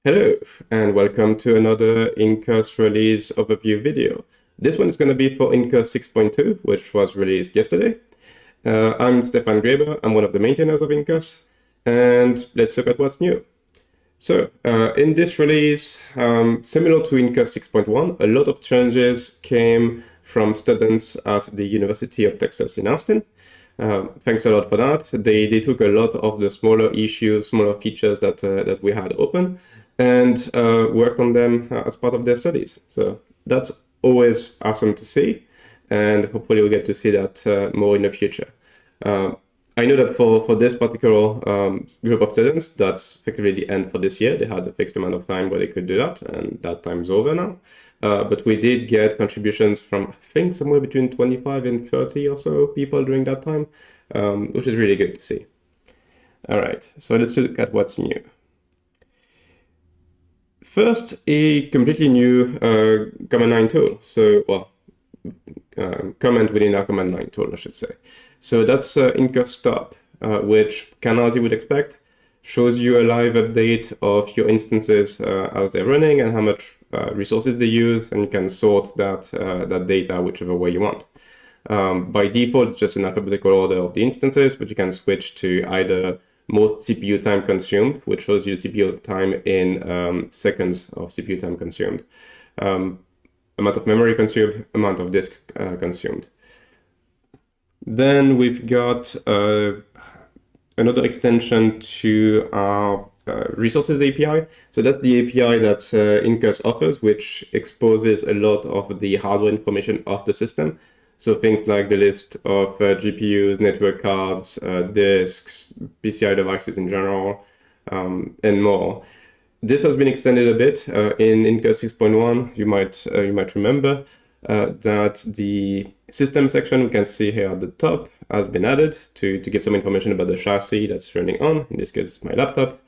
Hello, and welcome to another Incus release overview video. This one is going to be for Incus 6.2, which was released yesterday. I'm Stefan Graeber, I'm one of the maintainers of Incus, and let's look at what's new. So, in this release, similar to Incus 6.1, a lot of changes came from students at the University of Texas in Austin. Thanks a lot for that. They took a lot of the smaller issues, smaller features that we had open, and worked on them as part of their studies. So that's always awesome to see, and hopefully we'll get to see that more in the future. I know that for this particular group of students, that's effectively the end for this year. They had a fixed amount of time where they could do that, and that time's over now. But we did get contributions from, I think, somewhere between 25 and 30 or so people during that time, which is really good to see. All right, so let's look at what's new. First, a completely new command line tool. So, well, comment within our command line tool, I should say. So that's Incus stop, which, as you would expect, shows you a live update of your instances as they're running and how much resources they use, and you can sort that data whichever way you want. By default, it's just an alphabetical order of the instances, but you can switch to either most CPU time consumed, which shows you CPU time in seconds of CPU time consumed, amount of memory consumed, amount of disk consumed. Then we've got another extension to our resources API. So that's the API that Incus offers, which exposes a lot of the hardware information of the system. So things like the list of GPUs, network cards, disks, PCI devices in general, and more. This has been extended a bit in Incus 6.1. You might remember that the system section we can see here at the top has been added to give some information about the chassis that's running on. In this case, it's my laptop.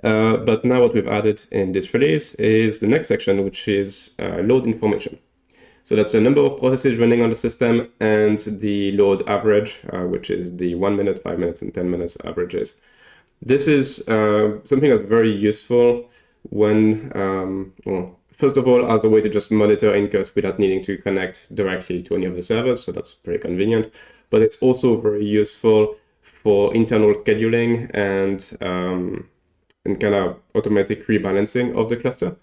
But now what we've added in this release is the next section, which is load information. So that's the number of processes running on the system and the load average, which is the 1 minute, 5 minutes, and 10 minutes averages. This is something that's very useful when, well, first of all, as a way to just monitor Incus without needing to connect directly to any of the servers, so that's pretty convenient. But it's also very useful for internal scheduling and kind of automatic rebalancing of the cluster.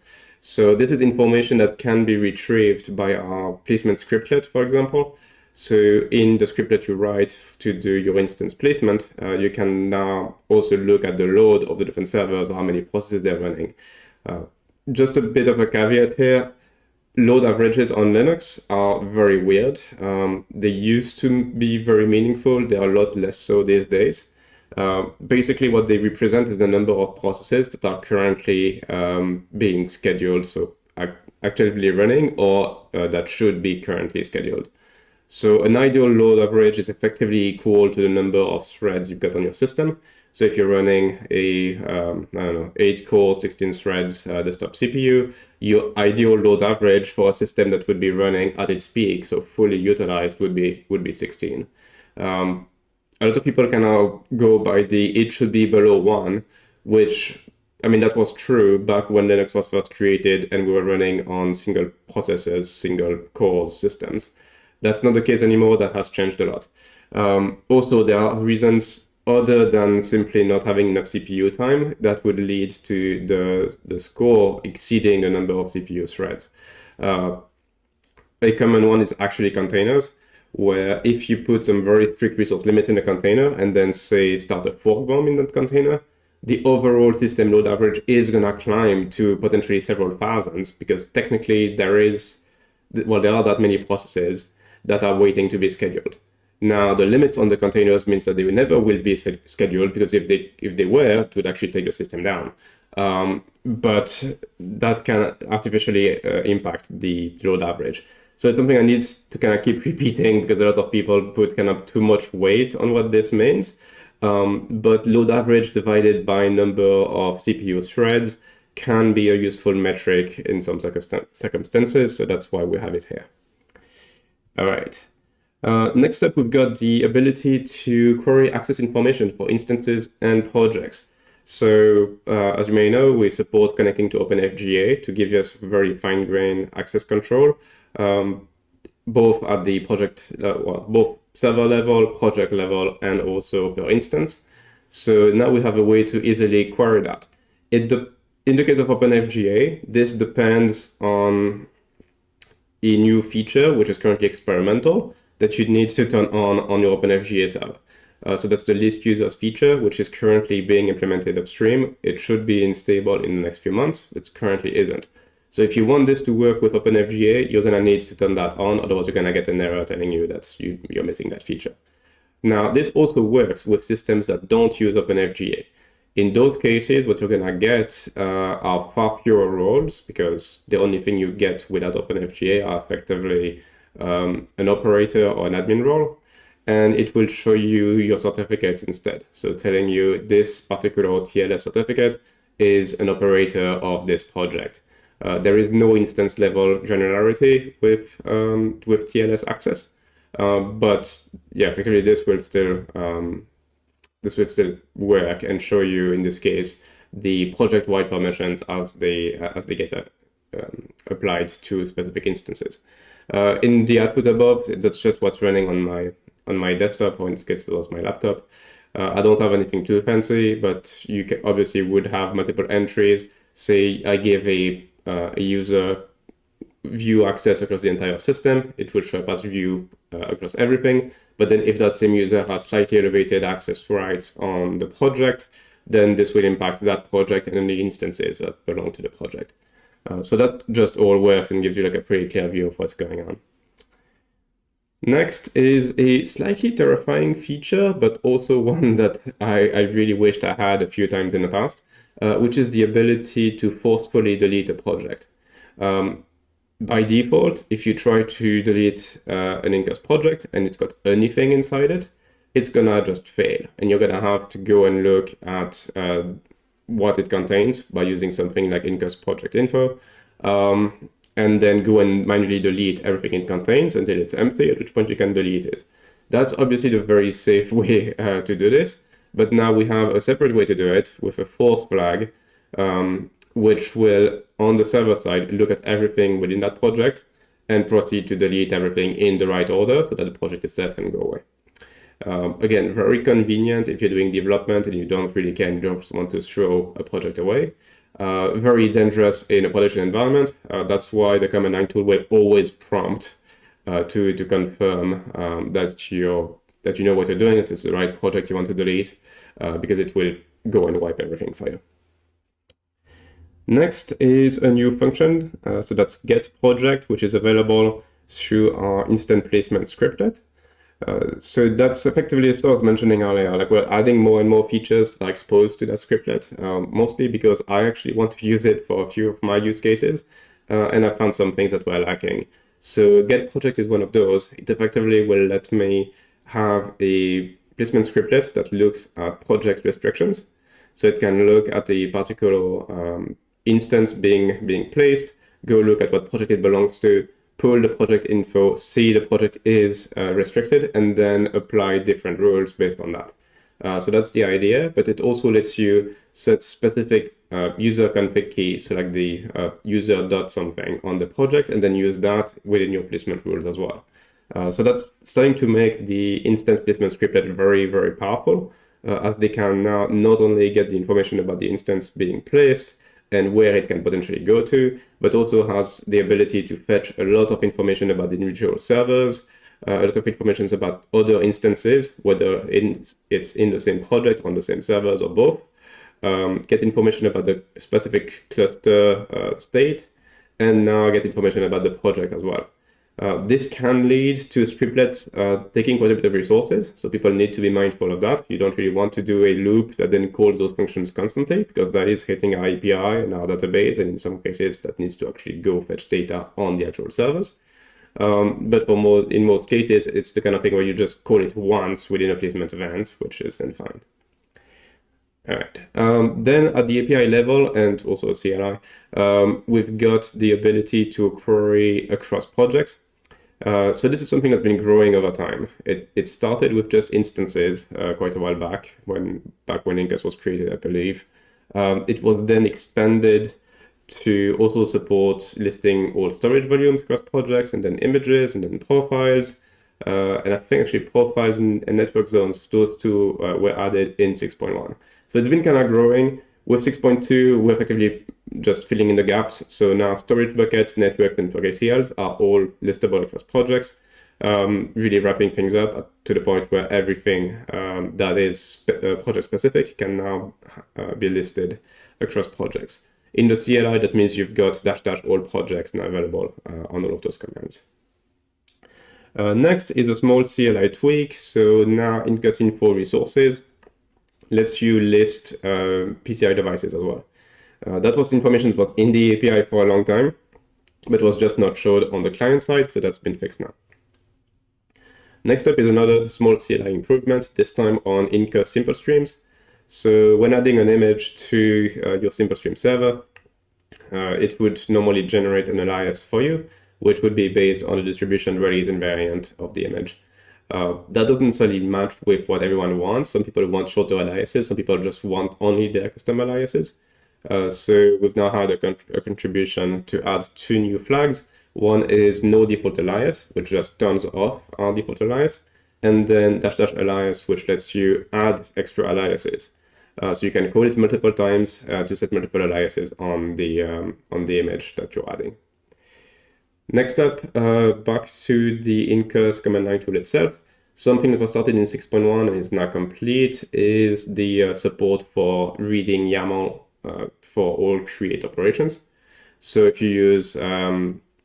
So this is information that can be retrieved by our placement scriptlet, for example. So in the scriptlet you write to do your instance placement, you can now also look at the load of the different servers or how many processes they're running. Just a bit of a caveat here. Load averages on Linux are very weird. They used to be very meaningful. They are a lot less so these days. Basically, what they represent is the number of processes that are currently being scheduled, so actively running, or that should be currently scheduled. So an ideal load average is effectively equal to the number of threads you've got on your system. So if you're running a, I don't know, 8-core, 16 threads desktop CPU, your ideal load average for a system that would be running at its peak, so fully utilized, would be 16. A lot of people can now go by the it should be below 1, which, I mean, that was true back when Linux was first created and we were running on single processors, single core systems. That's not the case anymore. That has changed a lot. Also, there are reasons other than simply not having enough CPU time that would lead to the score exceeding the number of CPU threads. A common one is actually containers, where if you put some very strict resource limits in a container and then say start a fork bomb in that container, the overall system load average is going to climb to potentially several thousands, because technically there are that many processes that are waiting to be scheduled. Now, the limits on the containers means that they never will be scheduled, because if they were, it would actually take the system down. But that can artificially impact the load average. So it's something I need to kind of keep repeating, because a lot of people put kind of too much weight on what this means. But load average divided by number of CPU threads can be a useful metric in some circumstances. So that's why we have it here. All right. Next up, we've got the ability to query access information for instances and projects. So as you may know, we support connecting to OpenFGA to give us very fine-grained access control, both at the project, both server level, project level, and also per instance. So now we have a way to easily query that. In the case of OpenFGA, this depends on a new feature, which is currently experimental, that you need to turn on your OpenFGA server. So that's the list users feature, which is currently being implemented upstream. It should be stable in the next few months. It currently isn't. So if you want this to work with OpenFGA, you're going to need to turn that on. Otherwise, you're going to get an error telling you that you're missing that feature. Now, this also works with systems that don't use OpenFGA. In those cases, what you're going to get are far fewer roles, because the only thing you get without OpenFGA are effectively an operator or an admin role. And it will show you your certificates instead. So telling you this particular TLS certificate is an operator of this project. There is no instance level granularity with TLS access, but yeah, effectively this will still work and show you, in this case, the project-wide permissions as they get applied to specific instances. In the output above, that's just what's running on my desktop, or in this case it was my laptop. I don't have anything too fancy, but you obviously would have multiple entries. Say I give a user view access across the entire system, it will show up as view across everything. But then if that same user has slightly elevated access rights on the project, then this will impact that project and the instances that belong to the project. So that just all works and gives you like a pretty clear view of what's going on. Next is a slightly terrifying feature, but also one that I really wished I had a few times in the past, which is the ability to forcefully delete a project. By default, if you try to delete an Incus project and it's got anything inside it, it's gonna just fail. And you're gonna have to go and look at what it contains by using something like Incus project info. And then go and manually delete everything it contains until it's empty, at which point you can delete it. That's obviously the very safe way to do this, but now we have a separate way to do it with a force flag, which will, on the server side, look at everything within that project and proceed to delete everything in the right order so that the project itself can go away. Again, very convenient if you're doing development and you don't really care and you just want to throw a project away. Very dangerous in a production environment. That's why the command line tool will always prompt to confirm that you know what you're doing, that it's the right project you want to delete, because it will go and wipe everything for you. Next is a new function, so that's get project, which is available through our instant placement scriptlet. So that's effectively, as I was mentioning earlier, like we're adding more and more features that are exposed to that scriptlet, mostly because I actually want to use it for a few of my use cases, and I found some things that were lacking. So get project is one of those. It effectively will let me have a placement scriptlet that looks at project restrictions. So it can look at the particular instance being placed, go look at what project it belongs to, pull the project info, see the project is restricted, and then apply different rules based on that. So that's the idea, but it also lets you set specific user config keys, so like the user.something on the project, and then use that within your placement rules as well. So that's starting to make the instance placement scriptlet very, very powerful, as they can now not only get the information about the instance being placed and where it can potentially go to, but also has the ability to fetch a lot of information about the individual servers, a lot of information about other instances, whether it's in the same project, on the same servers, or both, get information about the specific cluster state, and now get information about the project as well. This can lead to scriptlets taking quite a bit of resources, so people need to be mindful of that. You don't really want to do a loop that then calls those functions constantly, because that is hitting our API and our database, and in some cases that needs to actually go fetch data on the actual servers. But in most cases, it's the kind of thing where you just call it once within a placement event, which is then fine. All right. Then at the API level and also CLI, we've got the ability to query across projects. So this is something that's been growing over time. It started with just instances quite a while back when Incus was created, I believe. It was then expanded to also support listing all storage volumes across projects, and then images, and then profiles. And I think actually profiles and network zones, those two were added in 6.1. So it's been kind of growing. With 6.2, we're effectively just filling in the gaps. So now storage buckets, networks, and ACLs are all listable across projects, really wrapping things up to the point where everything that is project specific can now be listed across projects. In the CLI, that means you've got -- all projects now available on all of those commands. Next is a small CLI tweak. So now Incus info resources lets you list PCI devices as well. That was information that was in the API for a long time, but was just not showed on the client side, so that's been fixed now. Next up is another small CLI improvement, this time on Incus simple streams. So when adding an image to your simple stream server, it would normally generate an alias for you, which would be based on the distribution release invariant of the image. That doesn't necessarily match with what everyone wants. Some people want shorter aliases, some people just want only their custom aliases. So we've now had a contribution to add 2 new flags. One is no default alias, which just turns off our default alias, and then -- alias, which lets you add extra aliases. So you can call it multiple times to set multiple aliases on the image that you're adding. Next up, back to the Incus command line tool itself. Something that was started in 6.1 and is now complete is the support for reading YAML for all create operations. So if you use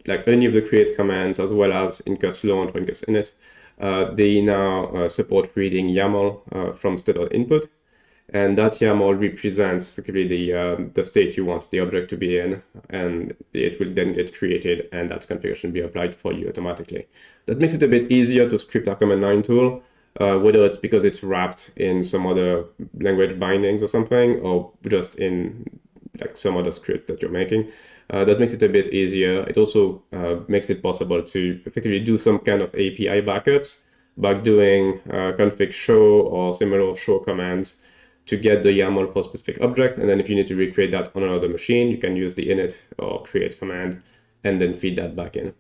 like any of the create commands as well as Incus launch or Incus init, they now support reading YAML from state.input. And that YAML represents effectively the state you want the object to be in, and it will then get created and that configuration be applied for you automatically. That makes it a bit easier to script our command line tool, whether it's because it's wrapped in some other language bindings or something, or just in like some other script that you're making. That makes it a bit easier. It also makes it possible to effectively do some kind of API backups by doing config show or similar show commands to get the YAML for a specific object. And then if you need to recreate that on another machine, you can use the init or create command and then feed that back in.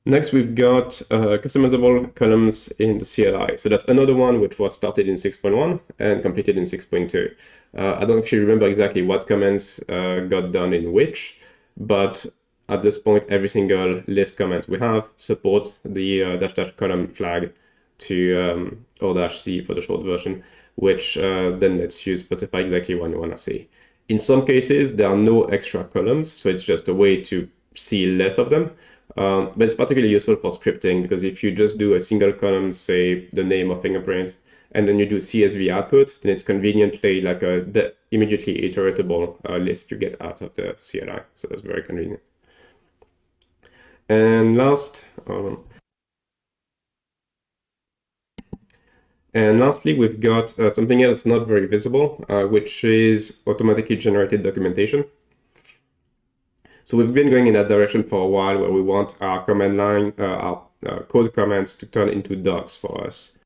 Next, we've got customizable columns in the CLI. So that's another one which was started in 6.1 and completed in 6.2. I don't actually remember exactly what commands got done in which, but at this point, every single list commands we have supports the -- column flag to or -c for the short version, which then lets you specify exactly what you want to see. In some cases, there are no extra columns, so it's just a way to see less of them. But it's particularly useful for scripting, because if you just do a single column, say the name of fingerprint, and then you do CSV output, then it's conveniently like the immediately iteratable list you get out of the CLI. So that's very convenient. And lastly, we've got something else not very visible, which is automatically generated documentation. So we've been going in that direction for a while, where we want our command line, our code commands to turn into docs for us.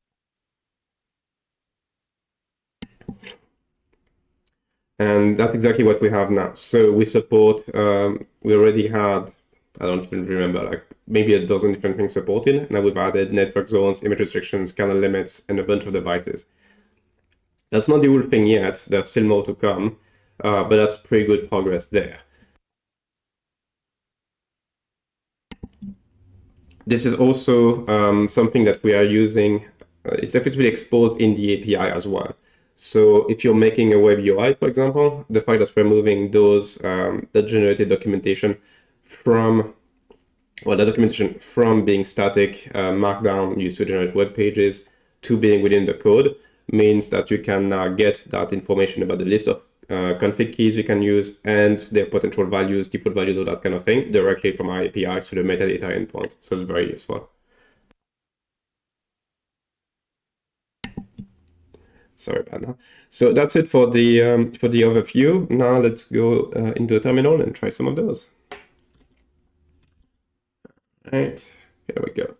And that's exactly what we have now. So we support, we already had, I don't even remember, like maybe a dozen different things supported. Now we've added network zones, image restrictions, kernel limits, and a bunch of devices. That's not the whole thing yet. There's still more to come, but that's pretty good progress there. This is also something that we are using. It's effectively exposed in the API as well. So if you're making a web UI, for example, the fact that we're moving those that generated documentation from, well, the documentation from being static markdown used to generate web pages to being within the code means that you can get that information about the list of config keys you can use and their potential values, default values, or that kind of thing directly from our APIs to the metadata endpoint. So it's very useful. Sorry about that. So that's it for the overview. Now let's go into the terminal and try some of those. All right, here we go.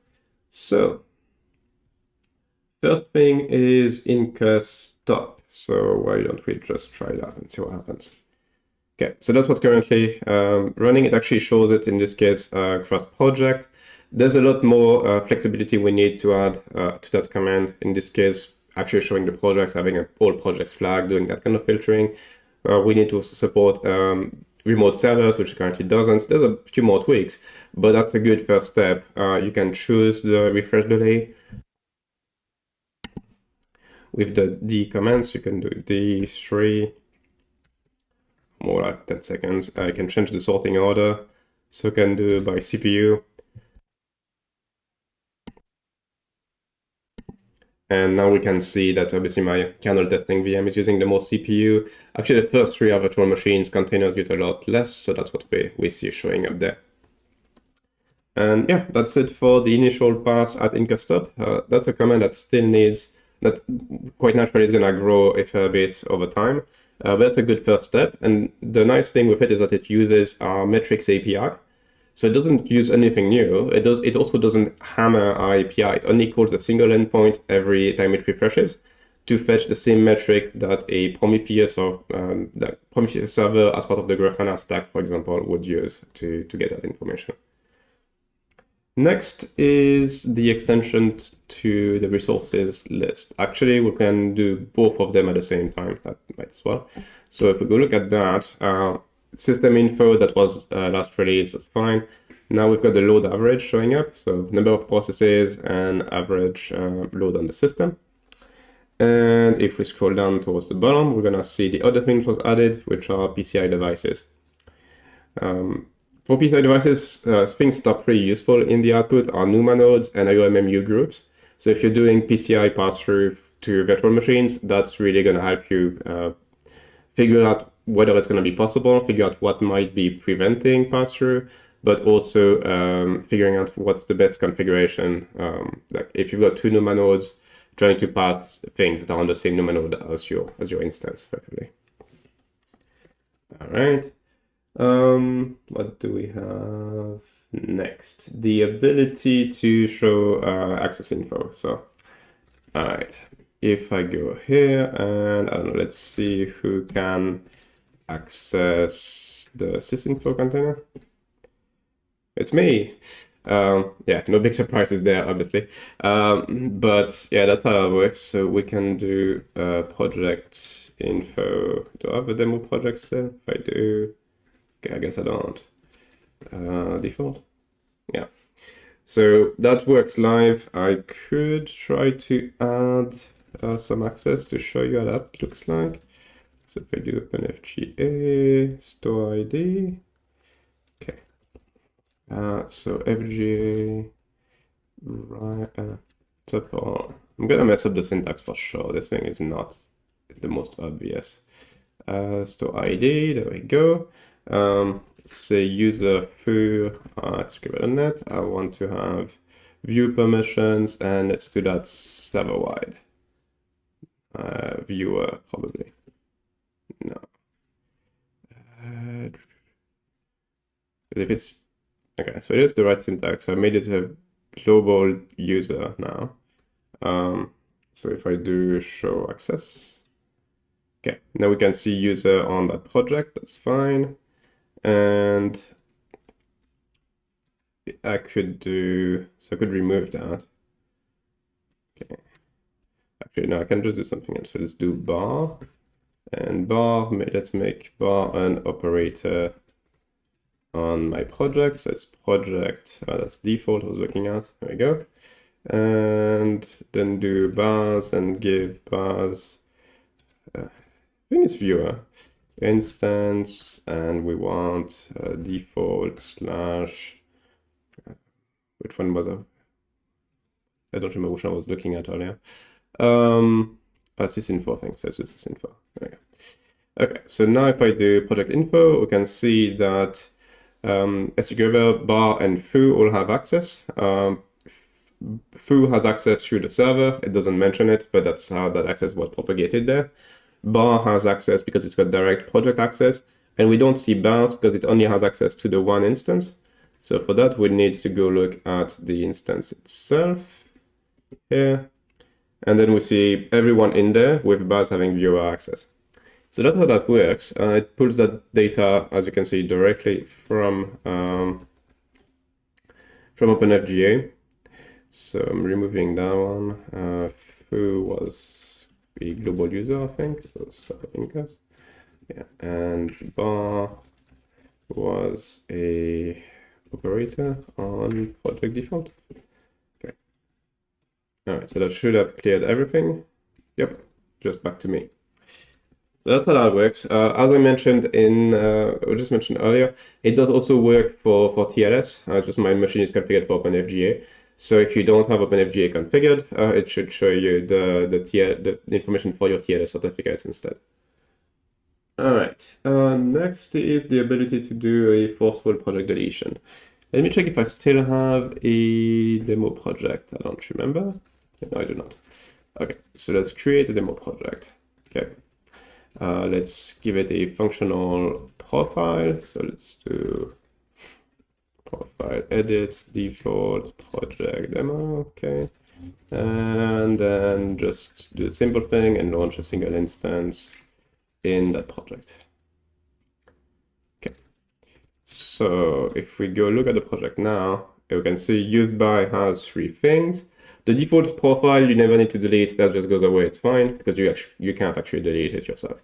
So first thing is Incus stop. So why don't we just try that and see what happens? Okay, so that's what's currently running. It actually shows it in this case across project. There's a lot more flexibility we need to add to that command. In this case, actually showing the projects, having all projects flagged, doing that kind of filtering. We need to also support remote servers, which currently doesn't. There's a few more tweaks, but that's a good first step. You can choose the refresh delay. With the D commands, you can do D3, more like 10 seconds. I can change the sorting order, so I can do by CPU. And now we can see that obviously my kernel testing VM is using the most CPU. Actually, the first 3 are virtual machines, containers use a lot less, so that's what we see showing up there. And yeah, that's it for the initial pass at Incus stop. That's a command that still needs, that quite naturally is going to grow a fair bit over time. But that's a good first step. And the nice thing with it is that it uses our metrics API. So it doesn't use anything new. It also doesn't hammer our API. It only calls a single endpoint every time it refreshes to fetch the same metric that a Prometheus or the Prometheus server as part of the Grafana stack, for example, would use to get that information. Next is the extension to the resources list. Actually, we can do both of them at the same time. That might as well. So if we go look at that, system info that was last released, that's fine. Now we've got the load average showing up. So number of processes and average load on the system. And if we scroll down towards the bottom, we're going to see the other things was added, which are PCI devices. For PCI devices, things that are pretty useful in the output are NUMA nodes and IOMMU groups. So if you're doing PCI pass-through to virtual machines, that's really going to help you figure out whether it's going to be possible, figure out what might be preventing pass-through, but also figuring out what's the best configuration. Like if you've got 2 NUMA nodes, trying to pass things that are on the same NUMA node as your instance, effectively. All right. What do we have next? The ability to show access info. So, all right, if I go here and I don't know, let's see who can access the sysinfo container. It's me. Yeah, no big surprises there, obviously. But yeah, that's how it works. So we can do project info. Do I have a demo project still? If I do. Okay, I guess I don't. Default. Yeah. So that works live. I could try to add some access to show you how that looks like. So if I do OpenFGA, store ID. Okay. So FGA, right, I'm gonna mess up the syntax for sure. This thing is not the most obvious. Store ID, there we go. Say user foo scriptlet. I want to have view permissions, and let's do that server wide. Viewer probably. No. If it's okay, so it is the right syntax. So I made it a global user now. So if I do show access, okay, now we can see user on that project. That's fine. And I could do, so I could remove that. Okay. Actually, no, I can just do something else. So let's do bar. And bar, let's make bar an operator on my project. So it's project, that's default I was looking at. There we go. And then do bars and give bars, I think it's viewer. Instance, and we want default slash, which one was I don't remember which one I was looking at earlier. Sysinfo thing, so it's just sysinfo. There we go. Okay, so now if I do project info, we can see that SQL bar and foo all have access. Foo has access through the server. It doesn't mention it, but that's how that access was propagated there. Bar has access because it's got direct project access, and we don't see bars because it only has access to the one instance. So for that, we need to go look at the instance itself here, And then we see everyone in there with bars having viewer access. So that's how that works. It pulls that data, as you can see, directly from OpenFGA. So I'm removing that one. Who was the global user, I think. So Incus. Yeah, and bar was a operator on project default. Okay. All right, so that should have cleared everything. Yep, just back to me. So that's how that works. As I mentioned I just mentioned earlier, it does also work for TLS. Just my machine is configured for OpenFGA. So if you don't have OpenFGA configured, it should show you the information for your TLS certificates instead. All right, next is the ability to do a forceful project deletion. Let me check if I still have a demo project. I don't remember. No, I do not. Okay, so let's create a demo project. Okay, let's give it a functional profile. So let's do profile edit default project demo. Okay, and then just do the simple thing and launch a single instance in that project. Okay, so if we go look at the project now, we can see used by has 3 things. The default profile you never need to delete, that just goes away, it's fine, because you can't actually delete it yourself.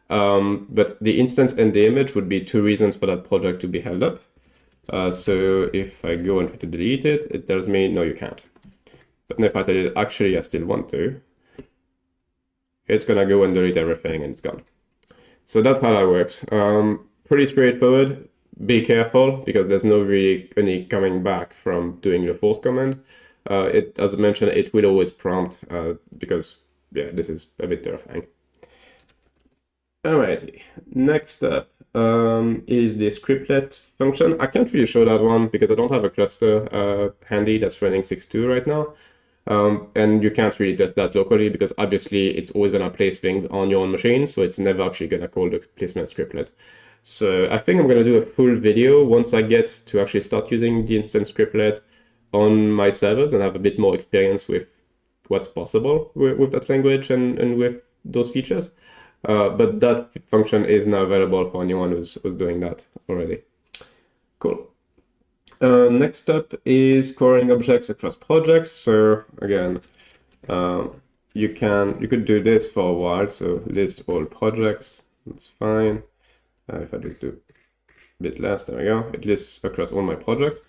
But the instance and the image would be 2 reasons for that project to be held up. So if I go and try to delete it, it tells me, no, you can't. But if I tell it, actually, I still want to, it's gonna go and delete everything and it's gone. So that's how that works. Pretty straightforward. Be careful because there's no really any coming back from doing the force command. As I mentioned, it will always prompt because yeah, this is a bit terrifying. Alrighty, next up is the scriptlet function. I can't really show that one because I don't have a cluster handy that's running 6.2 right now. And you can't really test that locally because obviously it's always going to place things on your own machine, so it's never actually going to call the placement scriptlet. So I think I'm going to do a full video once I get to actually start using the instance scriptlet on my servers and have a bit more experience with what's possible with that language and with those features. But that function is now available for anyone who's doing that already. Cool. Next up is querying objects across projects. So again, you could do this for a while. So list all projects. That's fine. If I just do a bit less, there we go. It lists across all my projects.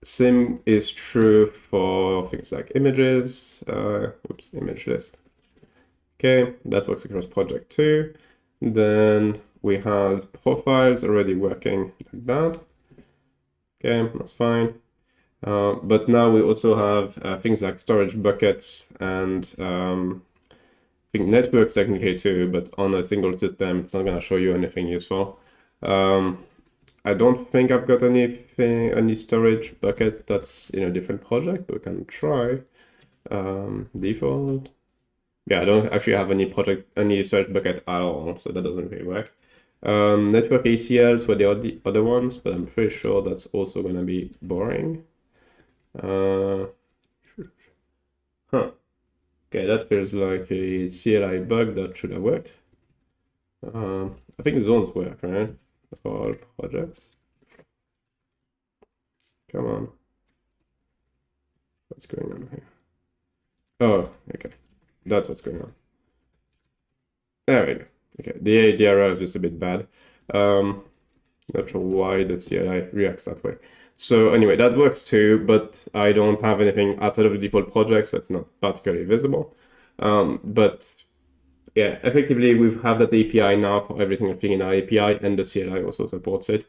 Same is true for things like images. Oops, image list. Okay, that works across project too. Then we have profiles already working like that. Okay, that's fine. But now we also have things like storage buckets and I think networks technically too, but on a single system, it's not going to show you anything useful. I don't think I've got any storage bucket that's in a different project, but we can try. Default. Yeah, I don't actually have any storage bucket at all, so that doesn't really work. Network ACLs were the other ones, but I'm pretty sure that's also going to be boring. Huh. Okay, that feels like a CLI bug that should have worked. I think zones work, right? For all projects. Come on. What's going on here? Oh, okay. That's what's going on. There we go. Okay, the error is just a bit bad. Not sure why the CLI reacts that way. So anyway, that works too, but I don't have anything outside of the default project, so it's not particularly visible. But yeah, effectively, we have that API now for every single thing in our API, and the CLI also supports it.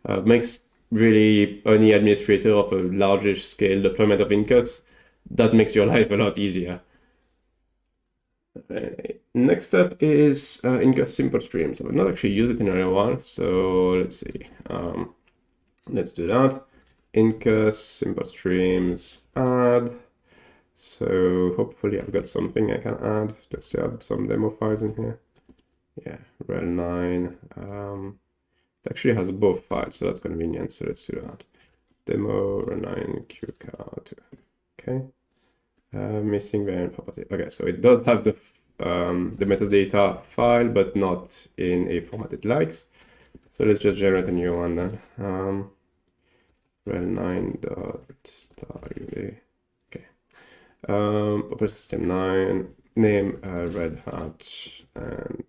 Makes really any administrator of a large scale deployment of Incus, that makes your life a lot easier. Next up is Incus simple streams. I've not actually used it in a while, so let's see. Let's do that. Incus simple streams add. So hopefully I've got something I can add just to have some demo files in here. Yeah, rel 9. It actually has both files, so that's convenient. So let's do that. Demo rel 9 qcard. Okay. Missing variant property. Okay, so it does have the metadata file, but not in a format it likes. So let's just generate a new one then. rel9.style. Okay. Operating system 9, name Red Hat and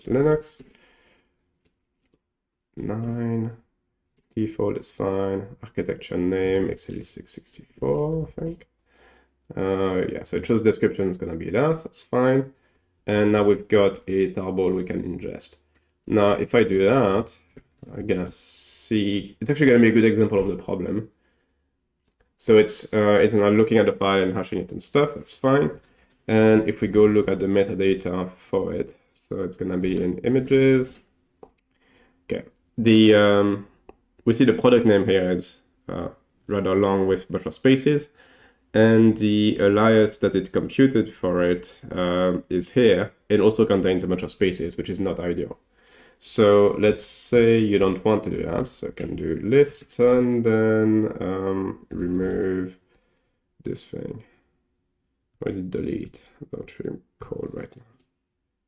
Linux. 9. Default is fine. Architecture name x86-64, I think. Yeah, so it shows description is going to be that. That's fine. And now we've got a tarball we can ingest. Now, if I do that, I'm going to see, it's actually going to be a good example of the problem. So it's now looking at the file and hashing it and stuff. That's fine. And if we go look at the metadata for it, so it's going to be in images. Okay. We see the product name here is rather long with a bunch of spaces. And the alias that it computed for it is here. It also contains a bunch of spaces, which is not ideal. So let's say you don't want to do that. So I can do list and then remove this thing. Or is it delete? I'm not really cool right now.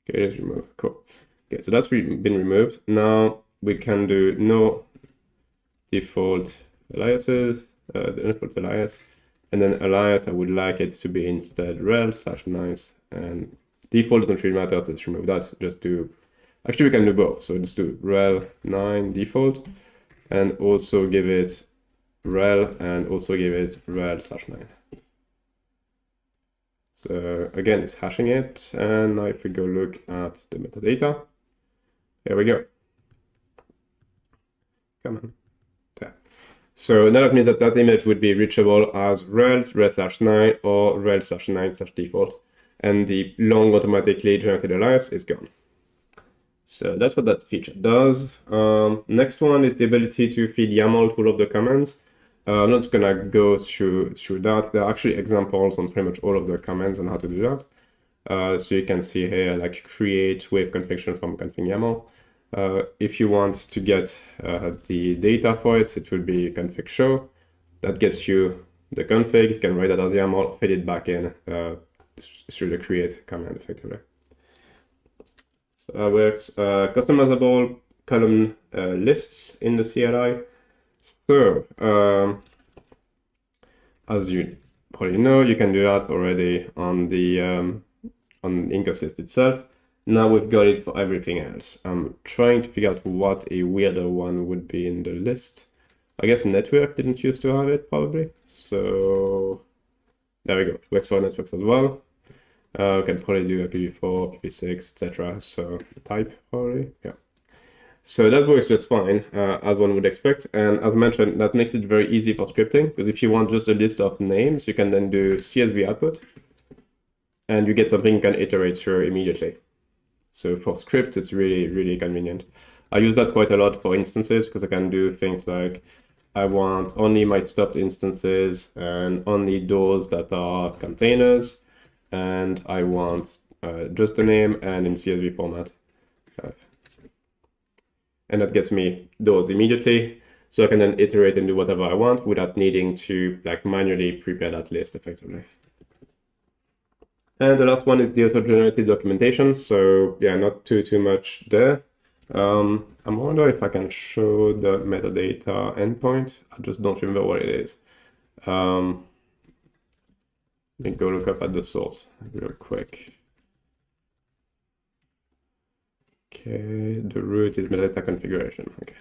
Okay, let's remove. Cool. Okay, so that's been removed. Now we can do no default aliases, the default alias. And then alias, I would like it to be instead rel/nice, and default doesn't really matter, let's remove that. Just do, actually we can do both. So let's do rel9 default, and also give it rel, and also give it rel/9. So again, it's hashing it. And now if we go look at the metadata, here we go. Come on. So now that means that that image would be reachable as rel/9 or rel/9/default, and the long automatically generated alias is gone. So that's what that feature does. Next one is the ability to feed YAML to all of the commands. I'm not gonna go through that. There are actually examples on pretty much all of the commands on how to do that. So you can see here, like create with config from config YAML. If you want to get the data for it, it will be config show. That gets you the config. You can write that as YAML, feed it back in through the create command effectively. So that works. Customizable column lists in the CLI. So as you probably know, you can do that already on the Incus list itself. Now we've got it for everything else. I'm trying to figure out what a weirder one would be in the list. I guess network didn't used to have it probably. So there we go. It works for networks as well. We can probably do a PV4, PV6, etc. So type probably, yeah. So that works just fine, as one would expect. And as mentioned, that makes it very easy for scripting, because if you want just a list of names, you can then do CSV output, and you get something you can iterate through immediately. So for scripts, it's really, really convenient. I use that quite a lot for instances, because I can do things like I want only my stopped instances and only those that are containers, and I want just the name and in CSV format. And that gets me those immediately. So I can then iterate and do whatever I want without needing to like manually prepare that list effectively. And the last one is the auto-generated documentation. So yeah, not too much there. I'm wondering if I can show the metadata endpoint. I just don't remember what it is. Let me go look up at the source real quick. Okay, the root is metadata configuration. Okay.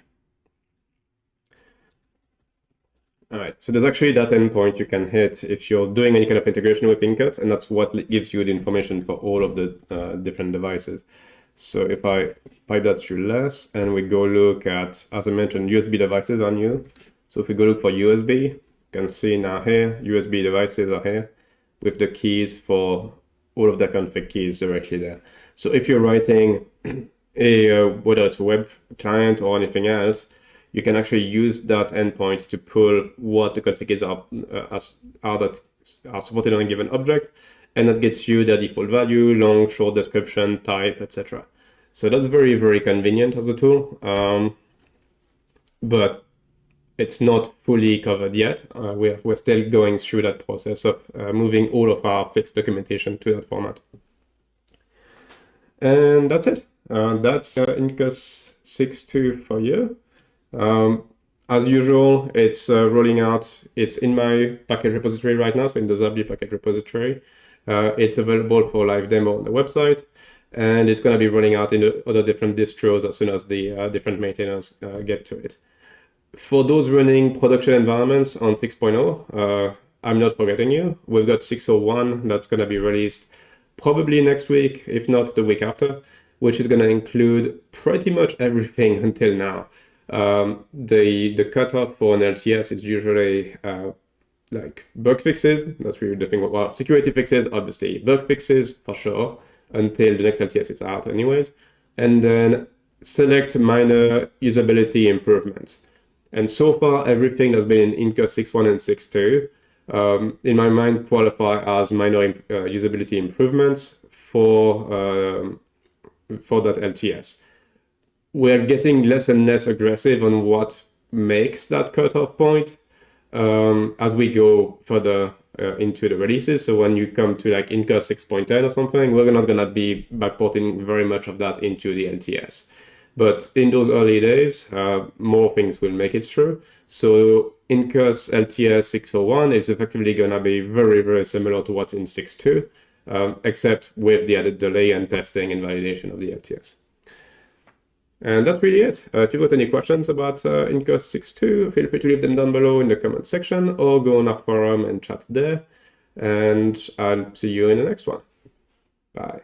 All right, so there's actually that endpoint you can hit if you're doing any kind of integration with Incus, and that's what gives you the information for all of the different devices. So if I pipe that through less, and we go look at, as I mentioned, USB devices are new. So if we go look for USB, you can see now here, USB devices are here with the keys for all of the config keys directly there. So if you're writing whether it's a web client or anything else, you can actually use that endpoint to pull what the configs are that are supported on a given object, and that gets you their default value, long, short description, type, etc. So that's very, very convenient as a tool. But it's not fully covered yet. We're still going through that process of moving all of our fixed documentation to that format. And that's it. That's Incus 6.2 for you. As usual, it's rolling out. It's in my package repository right now, so in the Zabbly package repository. It's available for live demo on the website, and it's going to be rolling out in the other different distros as soon as the different maintainers get to it. For those running production environments on 6.0, I'm not forgetting you. We've got 6.01 that's going to be released probably next week, if not the week after, which is going to include pretty much everything until now. The cutoff for an LTS is usually like bug fixes. That's really the thing. Well, security fixes, obviously. Bug fixes, for sure, until the next LTS is out anyways. And then select minor usability improvements. And so far, everything that's been in Incus 6.1 and 6.2, in my mind, qualify as minor usability improvements for that LTS. We're getting less and less aggressive on what makes that cutoff point as we go further into the releases. So when you come to like Incus 6.10 or something, we're not going to be backporting very much of that into the LTS. But in those early days, more things will make it through. So Incus LTS 6.01 is effectively going to be very, very similar to what's in 6.2, except with the added delay and testing and validation of the LTS. And that's really it. If you've got any questions about Incus 6.2, feel free to leave them down below in the comment section or go on our forum and chat there. And I'll see you in the next one. Bye.